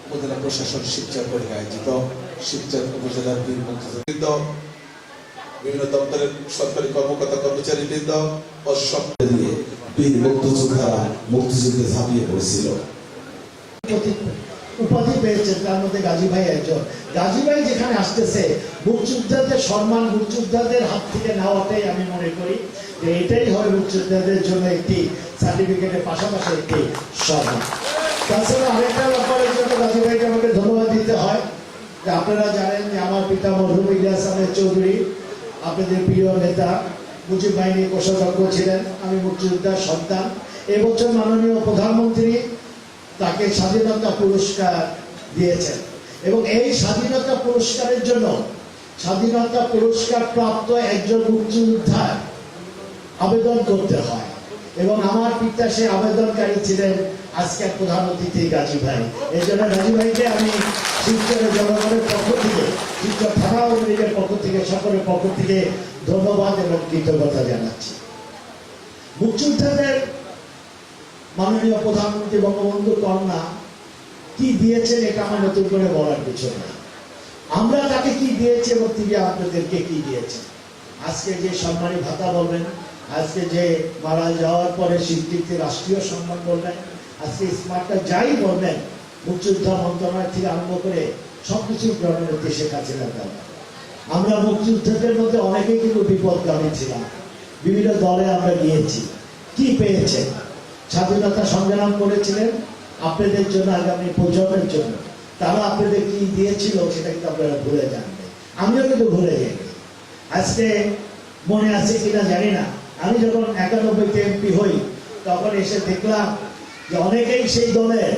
উপজেলা প্রশাসন শিবচর কর্তৃক আয়োজিত শিবচর উপজেলার বীর মুক্তিযোদ্ধা বিভিন্ন দপ্তরের সরকারি কর্মকর্তা কর্মচারীবৃন্দ ও সবকে দিয়ে বীর মুক্তিযোদ্ধারা মুক্তিযুদ্ধে ঝাঁপিয়ে পড়েছিল। উপাধি পেয়েছেন, তার মধ্যে গাজী ভাই একজন। গাজী ভাই যেখানে আসতেছে, মুক্তিযোদ্ধাদের সম্মান মুক্তিযোদ্ধাদের হাত থেকে নেওয়াটাই আমি মনে করি যে এটাই হয় মুক্তিযোদ্ধাদের জন্য একটি সার্টিফিকেটের পাশাপাশি একটি সম্মান। তাছাড়া আরেকটা ব্যাপারের জন্য গাজী ভাইকে আমাকে ধন্যবাদ দিতে হয় যে আপনারা জানেন যে আমার পিতা মরহুম ইলিয়াস আহমেদ চৌধুরী আপনাদের প্রিয় নেতা, মুজিব বাহিনীর কোষাধ্যক্ষ ছিলেন। আমি মুক্তিযোদ্ধার সন্তান। এবছর মাননীয় প্রধানমন্ত্রী তাকে স্বাধীনতা পুরস্কার দিয়েছেন এবং এই স্বাধীনতা পুরস্কারের জন্য স্বাধীনতা পুরস্কার প্রাপ্ত একজন মুক্তিযোদ্ধার আবেদন করতে হয় এবং আমার পিতা সে আবেদনকারী ছিলেন আজকের প্রধান অতিথি গাজী ভাই। এই জন্য গাজী ভাইকে আমি শিবচরের জনগণের পক্ষ থেকে, শিবচর থানা আওয়ামী লীগের পক্ষ থেকে, সকলের পক্ষ থেকে ধন্যবাদ এবং কৃতজ্ঞতা জানাচ্ছি। মুক্তিযোদ্ধাদের মাননীয় প্রধানমন্ত্রী বঙ্গবন্ধু কন্যা কি দিয়েছেন এটা আমার নতুন করে বলার কিছু না। আমরা তাকে কি দিয়েছি এবং তিনি আপনাদেরকে কি দিয়েছেন। আজকে যে সম্মানী ভাতা বলবেন, আজকে যে মারা যাওয়ার পরে স্বীকৃতি রাষ্ট্রীয় সম্মান বলবেন, আজকে স্মার্টটা যাই বলবেন, মুক্তিযোদ্ধা মন্ত্রণালয় থেকে আরম্ভ করে সবকিছু প্রণয়নতি শেখ হাসিনার দ্বারা। আমরা মুক্তিযোদ্ধাদের মধ্যে অনেকেই কিন্তু বিপদগামী ছিলাম, বিভিন্ন দলে আমরা গিয়েছি। কি পেয়েছেন? স্বাধীনতা সংগ্রাম করেছিলেন আপনাদের জন্য, আগামী প্রজন্মের জন্য। তারা আপনাদের কি দিয়েছিল সেটা কিন্তু আপনারা ভুলে যাননি, আমিও কিন্তু ভুলে যাইনি। আজকে মনে আছে কিনা জানি না, আমি যখন 91-তে এমপি হই তখন এসে দেখলাম যে অনেকেই সেই দলের,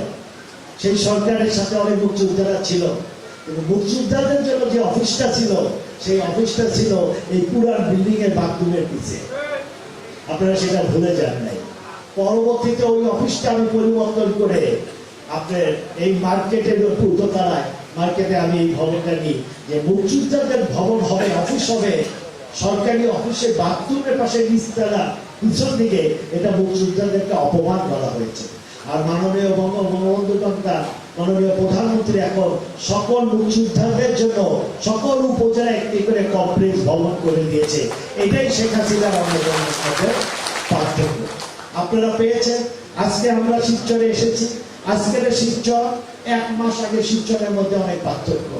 সেই সরকারের সাথে অনেক মুক্তিযোদ্ধারা ছিল, কিন্তু মুক্তিযোদ্ধাদের জন্য যে অফিসটা ছিল সেই অফিসটা ছিল এই পুরান বিল্ডিং এর বাথরুমের পিছে। আপনারা সেটা ভুলে যান নাই। পরবর্তীতে ওই অফিসটা আমি পরিবর্তন করে আপনার এই মার্কেটের উত্তরতলায়, মার্কেটে আমি এই ভবনটা নিই যে মুক্তিযোদ্ধাদের ভবন হবে, অফিস হবে, সরকারি অফিসের বাথরুমের পাশে নিচতলা পিছন দিকে। এটা মুক্তিযোদ্ধাদেরকে অপমান করা হয়েছে। আর মাননীয় বঙ্গবন্ধু কন্যা মাননীয় প্রধানমন্ত্রী এখন সকল মুক্তিযোদ্ধাদের জন্য সকল উপজেলায় একটি করে কমপ্লেক্স ভবন করে দিয়েছে। এটাই শেখ হাসিনার আমাদের পার্থক্য। আপনারা পেয়েছেন। আজকে আমরা শিবচরে এসেছি। আজকের শিবচর, 1 মাস আগে শিবচরের মধ্যে অনেক পার্থক্য।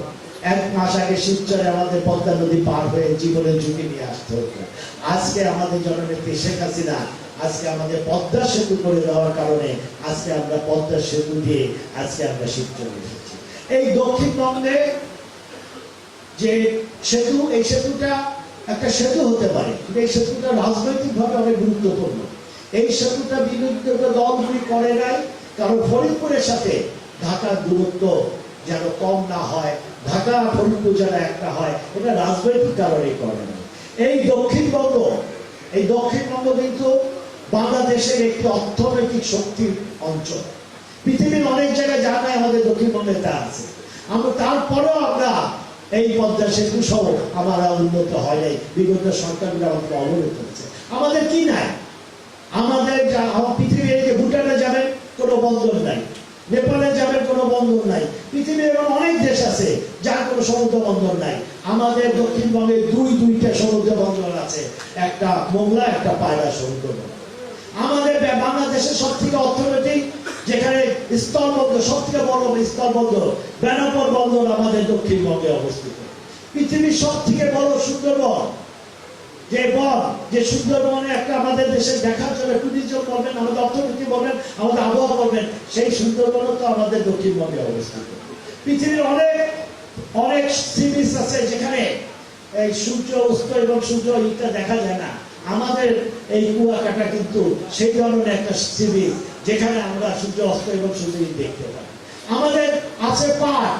1 মাস আগে শিবচরে আমাদের পদ্মা নদী পার হয়ে জীবনের ঝুঁকি নিয়ে আসতে হতো। আজকে আমাদের জননেত্রী শেখ হাসিনা আজকে আমাদের পদ্মা সেতু করে দেওয়ার কারণে আজকে আমরা পদ্মা সেতু দিয়ে আজকে আমরা শিবচরে এসেছি। এই দক্ষিণবঙ্গে যে সেতু, এই সেতুটা একটা সেতু হতে পারে, কিন্তু এই সেতুটা রাজনৈতিকভাবে অনেক গুরুত্বপূর্ণ। এই সেতুটা বিরুদ্ধ দলগুলি করে নাই, কারণ ফরিদপুরের সাথে ঢাকার দূরত্ব যেন কম না হয়, ঢাকা ফরিদপুর যেন একটা হয়, এটা রাজনৈতিক কারণে করে না। এই দক্ষিণবঙ্গ কিন্তু বাংলাদেশের একটি অর্থনৈতিক শক্তির অঞ্চল। পৃথিবীর অনেক জায়গায় যা নাই আমাদের দক্ষিণবঙ্গে তা আছে। আমরা তারপরেও আমরা এই পদ্মা সেতু সহ আমরা উন্নত হয় নাই। বিগত সরকারগুলো আমাদের অবরোধ করেছে। আমাদের কি নাই? আমাদের পৃথিবীর যে ভুটানে যাবেন কোনো বন্দর নাই, নেপালে যাবেন কোনো বন্দর নাই। পৃথিবীর এমন অনেক দেশ আছে যার কোনো সমুদ্র বন্দর নাই। আমাদের দক্ষিণবঙ্গে দুইটা সমুদ্র বন্দর আছে, একটা মোংলা, একটা পায়রা সমুদ্র বন্দর। আমাদের বাংলাদেশের সব থেকে অর্থনৈতিক যেখানে স্থলবন্দর, সব থেকে বড় স্থলবন্দর বেনাপোল বন্দর আমাদের দক্ষিণবঙ্গে অবস্থিত। পৃথিবীর সব থেকে বড় সুন্দরবন যে সুন্দরবনে একটা আমাদের দেশে দেখার জন্য টুরিজম বলবেন, আমাদের অর্থনীতি বলবেন, আমাদের আবহাওয়া বলবেন, সেই সুন্দরবনও তো আমাদের দক্ষিণবঙ্গে অবস্থিত। পৃথিবীর অনেক সি বিচ আছে যেখানে এই সূর্য অস্ত এবং সূর্য ইটা দেখা যায় না। আমাদের এই কুয়াকাটা কিন্তু সেই ধরনের একটা সি বিচ যেখানে আমরা সূর্য অস্ত এবং সূর্য দেখতে পাই। আমাদের আছে পাট,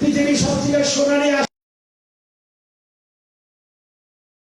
পৃথিবীর সব থেকে সোনালী